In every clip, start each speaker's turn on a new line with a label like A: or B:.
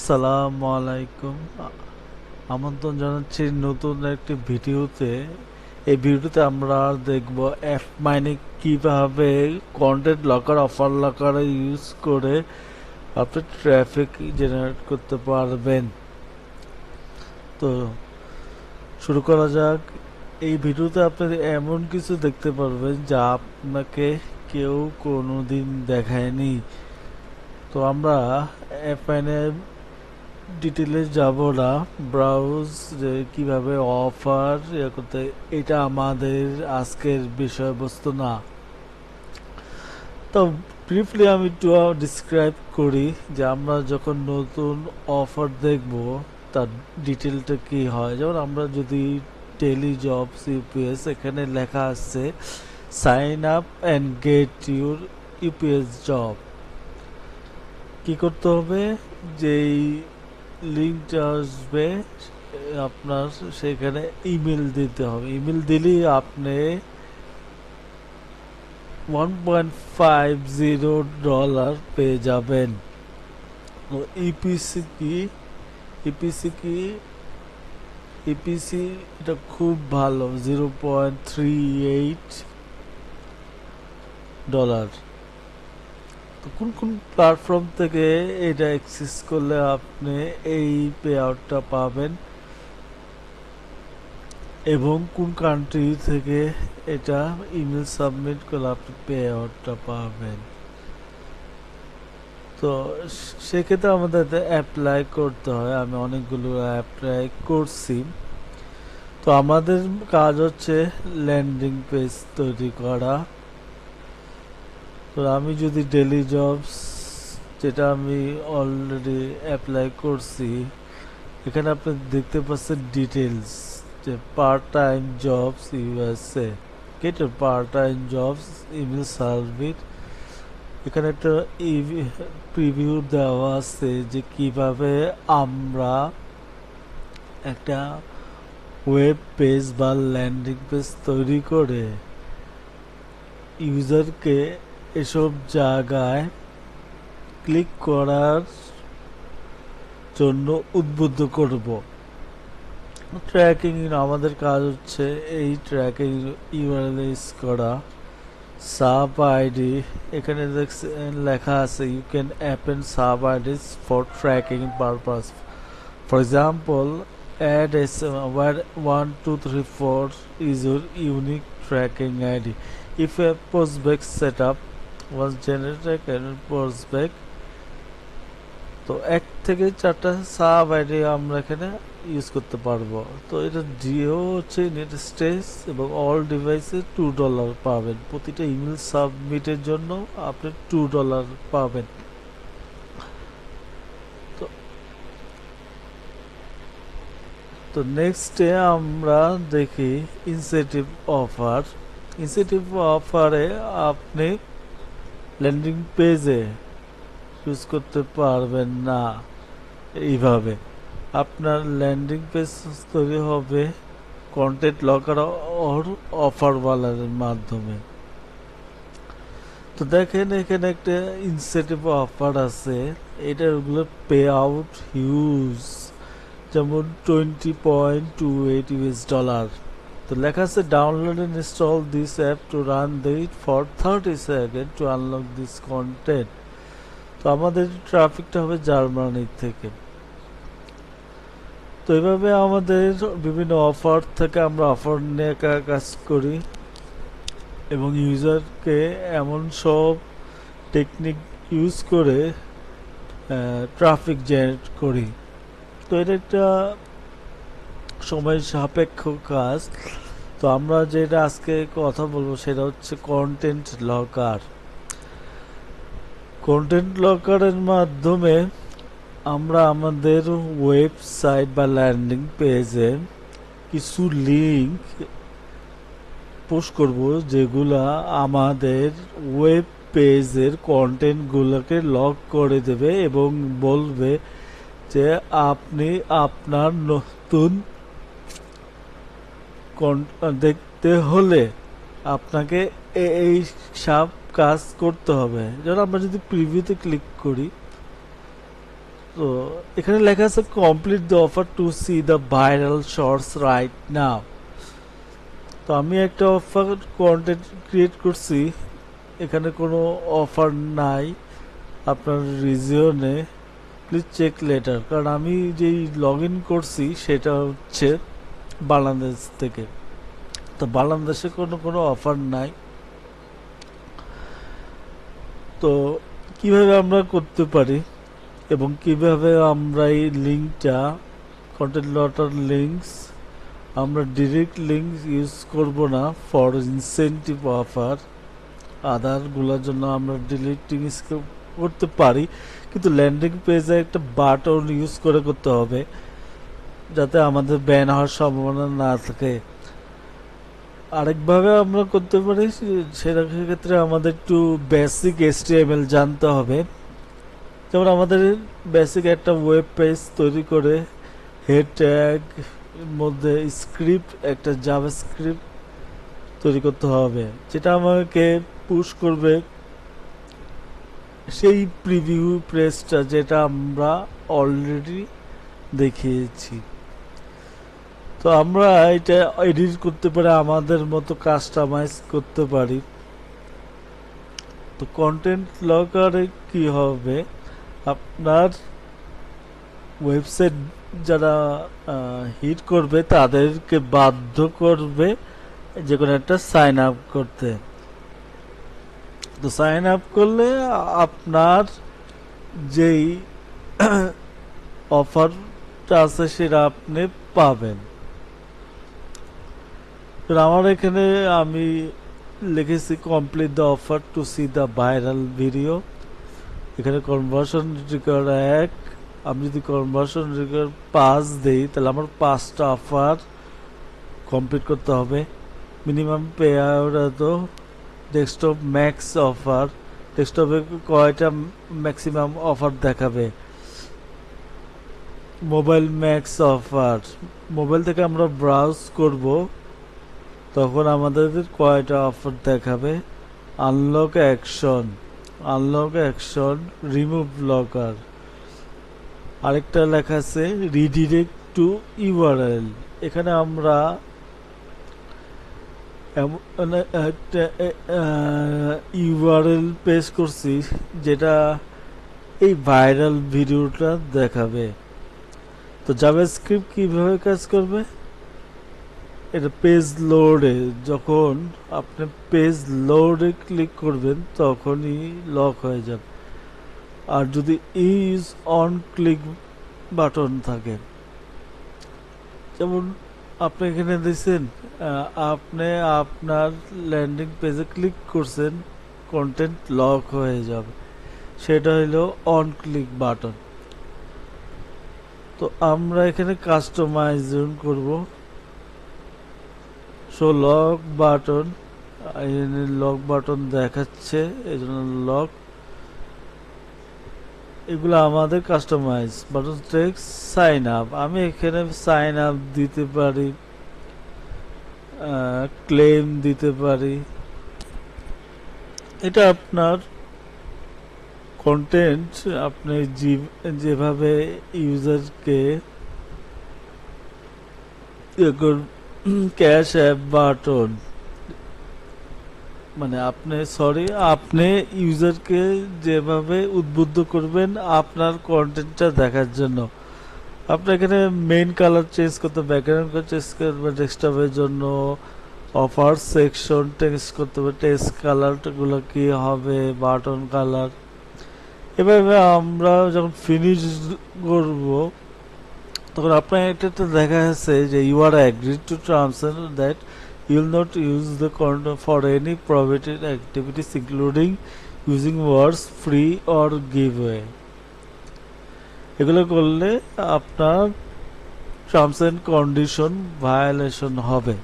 A: আসসালামু আলাইকুম। আমন্ত্রণ জানাচ্ছি নতুন একটি ভিডিওতে। এই ভিডিওতে আমরা দেখব এফ মাইনে কিভাবে content locker offer locker use করে আপনি ট্রাফিক জেনারেট করতে পারবেন। তো শুরু করা যাক। এই ভিডিওতে আপনি এমন কিছু দেখতে পারবেন যা আপনাকে কেউ কোনোদিন দেখায়নি। তো আমরা এফ মাইনে ডিটেলে যাব না, ব্রাউজ যে কিভাবে অফার করতে, এটা আমাদের আজকের বিষয়বস্তু না। তো ব্রিফলি আমি একটু ডিসক্রাইব করি যে আমরা যখন নতুন অফার দেখব তার ডিটেলটা কি হয়। যেমন আমরা যদি টেলি জবস ইউপিএস, এখানে লেখা আছে sign up and get your UPS job. কি করতে হবে, যেই লিঙ্কটা আসবে আপনার সেখানে ইমেল দিতে হবে। ইমেল দিলেই আপনি $1.50 পেয়ে যাবেন। তো ইপিসি কি, ইপিসি কি, ইপিসি এটা খুব ভালো, $0.38। তো কোন কোন প্ল্যাটফর্ম থেকে এটা অ্যাক্সেস করলে আপনি এই পে আউটটা পাবেন এবং কোন কান্ট্রি থেকে এটা ইমেল সাবমিট করলে আপনি পে আউটটা পাবেন। তো সেক্ষেত্রে আমাদের অ্যাপ্লাই করতে হয়। আমি অনেকগুলো অ্যাপ্লাই করছি। তো আমাদের কাজ হচ্ছে ল্যান্ডিং পেজ তৈরি করা। তো আমি যদি ডেলি জবস, যেটা আমি অলরেডি অ্যাপ্লাই করছি, এখানে আপনি দেখতে পাচ্ছেন ডিটেলস যে part time jobs USA, get part time jobs email service. এখানে একটা প্রিভিউ দেওয়া আছে যে কিভাবে আমরা একটা ওয়েব পেজ বা ল্যান্ডিং পেজ তৈরি করে ইউজারকে এসব জায়গায় ক্লিক করার জন্য উদ্বুদ্ধ করব। ট্র্যাকিং, আমাদের কাজ হচ্ছে এই ট্র্যাকিং ইউআরএল ইউজ করা। সাব আইডি, এখানে লেখা আছে you can append sub IDs for tracking purpose. For example, add a where 1234 is your unique tracking ID. If a postback setup was generated and postback, তো 1 থেকে 4টা sub ID আমরা এখানে use করতে পারবো। তো এটা জিও হচ্ছে নেট স্টেজ এবং অল ডিভাইসে $2 পাবেন। প্রতিটা ইমেল সাবমিটের জন্য আপনি $2 পাবেন। তো তো নেক্সটে আমরা দেখি ইনসেন্টিভ অফার। ইনসেন্টিভ অফারে আপনি ল্যান্ডিং পেজে ইউজ করতে পারবেন না। এইভাবে আপনার ল্যান্ডিং পেজ তৈরি হবে কন্টেন্ট লকার ওর অফারওয়ালার মাধ্যমে। তো দেখেন এখানে একটা ইনসেন্টিভ অফার আছে, এটার ওগুলো পে আউট হিউজ, যেমন $20.28। তো লেখা আছে download and install this app to run it for 30 second to unlock this content. তো আমাদের ট্রাফিকটা হবে জার্মানির থেকে। তো এইভাবে আমাদের বিভিন্ন অফার থেকে আমরা অফার নিয়ে কাজ করি এবং ইউজারকে এমন সব টেকনিক ইউজ করে ট্রাফিক জেনারেট করি। তো এটা একটা সময় সাপেক্ষ কাজ। তো আমরা যেটা আজকে কথা বলবো সেটা হচ্ছে কন্টেন্ট লকার। কন্টেন্ট লকারের মাধ্যমে আমরা আমাদের ওয়েবসাইট বা ল্যান্ডিং পেজে কিছু লিঙ্ক পোস্ট করব যেগুলা আমাদের ওয়েব পেজের কন্টেন্টগুলোকে লক করে দেবে এবং বলবে যে আপনি আপনার নতুন দেখতে হলে আপনাকে এই সব কাজ করতে হবে। যেমন আমরা যদি প্রিভিউতে ক্লিক করি, তো এখানে লেখা আছে complete the offer to see the viral shorts right now. তো আমি একটা অফার কন্টেন্ট ক্রিয়েট করছি, এখানে কোনো অফার নাই আপনার রিজিওনে, প্লিজ চেক লেটার। কারণ আমি যেই লগ ইন করছি সেটা হচ্ছে বাংলাদেশ থেকে, তো বাংলাদেশে কোনো অফার নাই। তো কিভাবে আমরা করতে পারি এবং কিভাবে আমরা এই লিঙ্কটা কন্টেন্ট লটার লিঙ্কস আমরা ডিরেক্ট লিঙ্ক ইউজ করব না ফর ইনসেন্টিভ অফার, আদারগুলোর জন্য আমরা ডিরেক্ট ইউজ করতে পারি, কিন্তু ল্যান্ডিং পেজে একটা বাটন ইউজ করে করতে হবে যাতে আমাদের ব্যান হওয়ার সম্ভাবনা না থাকে। আরেকভাবে আমরা করতে পারি, সেটা ক্ষেত্রে আমাদের একটু বেসিক HTML জানতে হবে। যেমন আমাদের বেসিক একটা ওয়েব পেজ তৈরি করে হেড ট্যাগ মধ্যে স্ক্রিপ্ট, একটা জাভাস্ক্রিপ্ট তৈরি করতে হবে, যেটা আমাকে পুশ করবে সেই প্রিভিউ পেজটা যেটা আমরা অলরেডি দেখিয়েছি। তো আমরা এটা এডিট করতে পারি, আমাদের মতো কাস্টমাইজ করতে পারি। তো কন্টেন্ট লকারে কি হবে, আপনার ওয়েবসাইট যারা হিট করবে তাদেরকে বাধ্য করবে যে কোনো একটা সাইন আপ করতে। তো সাইন আপ করলে আপনার যেই অফারটা আছে সেটা আপনি পাবেন। আমার এখানে আমি লিখেছি complete the offer to see the viral video. এখানে কনভার্সন রিকোয়ার 1, আমি যদি কনভার্সন রিকোয়ার 5 দেই তাহলে আমার 5টা অফার কমপ্লিট করতে হবে। মিনিমাম পে আউট তো ডেস্কটপ ম্যাক্স অফার, ডেস্কটপে কয়টা ম্যাক্সিমাম অফার দেখাবে। মোবাইল ম্যাক্স অফার, মোবাইল থেকে আমরা ব্রাউজ করব তখন আমাদের কয়টা অফার দেখাবে। Unlock action, unlock action remove locker. আরেকটা লেখা আছে রিডিরেক্ট টু ইউআরএল। এখানে আমরা একটা ইউআরএল পেশ করছি যেটা এই ভাইরাল ভিডিওটা দেখাবে। তো জাভাস্ক্রিপ্ট কিভাবে কাজ করবে, এটা পেজ লোডে, যখন আপনি পেজ লোডে ক্লিক করবেন তখনই লক হয়ে যাবে। আর যদি ইজ অন ক্লিক বাটন থাকে, যেমন আপনি এখানে দিচ্ছেন আপনি আপনার ল্যান্ডিং পেজে ক্লিক করছেন, কন্টেন্ট লক হয়ে যাবে, সেটা হলো অন ক্লিক বাটন। তো আমরা এখানে কাস্টমাইজেশন করব, so lock button, lock button দেখাচ্ছে এই জন্য লক। এগুলো আমাদের customize button text sign up, আমি এখানে সাইন আপ দিতে পারি, ক্লেম দিতে পারি। এটা আপনার কন্টেন্ট আপনি যেভাবে ইউজারকে ক্যাশ অ্যাপ বাটন, মানে আপনি ইউজারকে যেভাবে উদ্বুদ্ধ করবেন আপনার কন্টেন্টটা দেখার জন্য। আপনি এখানে মেইন কালার চেঞ্জ করতে, ব্যাকগ্রাউন্ড চেঞ্জ করবে, ডেস্কটপের জন্য অফার সেকশন চেঞ্জ করতে হবে, টেক্সট কালারগুলো কি হবে, বাটন কালার। এভাবে আমরা যখন ফিনিশ করব তখন আপনার এটা দেখা যাচ্ছে যে you are agreed to terms that you will not use the content for any prohibited activities including using words free or giveaway। এগুলো করলে আপনার টার্মস এন্ড কন্ডিশন ভায়োলেশন হবে।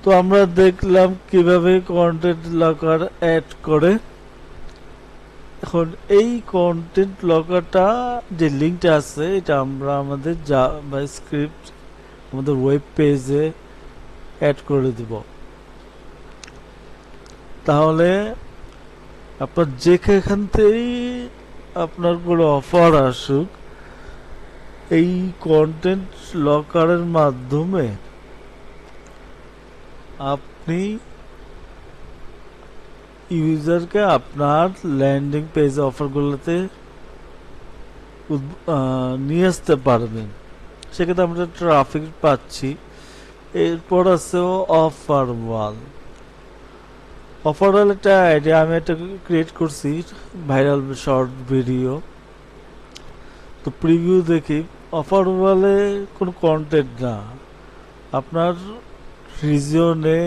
A: তো আমরা দেখলাম কিভাবে কন্টেন্ট লকার অ্যাড করে। এখন এই কন্টেন্ট লকারটা যে লিঙ্কটা আছে এটা আমরা আমাদের জাভাস্ক্রিপ্ট আমাদের ওয়েব পেজে অ্যাড করে দিব। তাহলে আপনার যেখান থেকেই আপনার কোনো অফার আসুক, এই কন্টেন্ট লকারের মাধ্যমে আপনি ইউজারকে আপনার ল্যান্ডিং পেজ অফারগুলোতে নিয়ে আসতে পারবেন। সেক্ষেত্রে আমরা ট্রাফিক পাচ্ছি। এরপর আছে অফার ওয়াল। অফার ওয়াল একটা আইডিয়া আমি একটা ক্রিয়েট করছি, ভাইরাল শর্ট ভিডিও। তো প্রিভিউ দেখি, অফার ওয়ালে কোনো কন্টেন্ট না, আপনার রিজিয়নে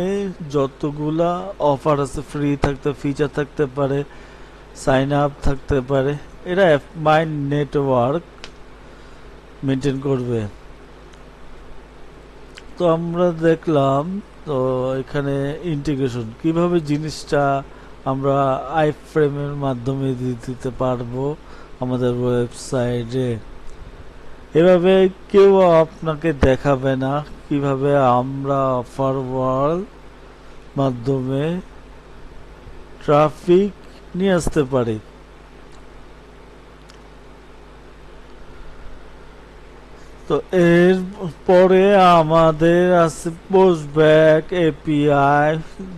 A: যতগুলা অফার আছে, ফ্রি থাকতে ফিচার থাকতে পারে, সাইন আপ থাকতে পারে, এটা মাই নেটওয়ার্ক মেনটেন করবে। তো আমরা দেখলাম, তো এখানে ইন্টিগ্রেশন কিভাবে জিনিসটা আমরা আই ফ্রেমের মাধ্যমে দিতে পারবো আমাদের ওয়েবসাইটে। এভাবে কেউ আপনাকে দেখাবে না কিভাবে আমরা অফার ওয়াল মাধ্যমে ট্রাফিক নিয়ে আসতে পারি। তো এর পরে আমাদের আছে পোস্টব্যাক এপিআই।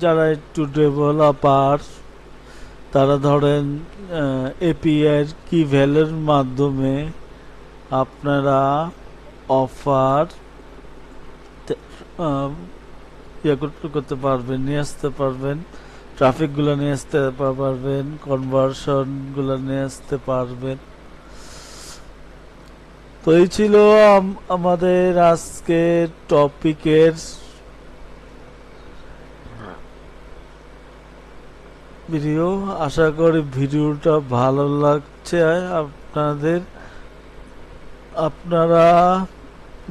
A: যারা একটু ডেভেলপার তারা ধরেন এপিআই কি ভ্যালুর মাধ্যমে আপনারা অফার করতে পারবেন, নিয়ে আসতে পারবেন, ট্রাফিকগুলো নিয়ে আসতে পারবেন, কনভার্সনগুলো নিয়ে আসতে পারবেন। তো এই ছিল আমাদের আজকে টপিকের ভিডিও। আশা করি ভিডিওটা ভালো লাগছে আপনাদের। আপনারা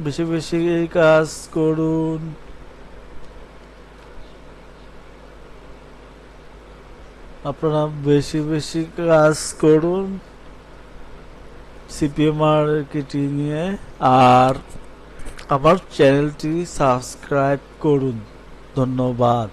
A: বেশি বেশি কাজ করুন, আপনারা বেশি বেশি কাজ করুন সিপিএম মার্কেটিং এ, আর আমার চ্যানেলটি সাবস্ক্রাইব করুন। ধন্যবাদ।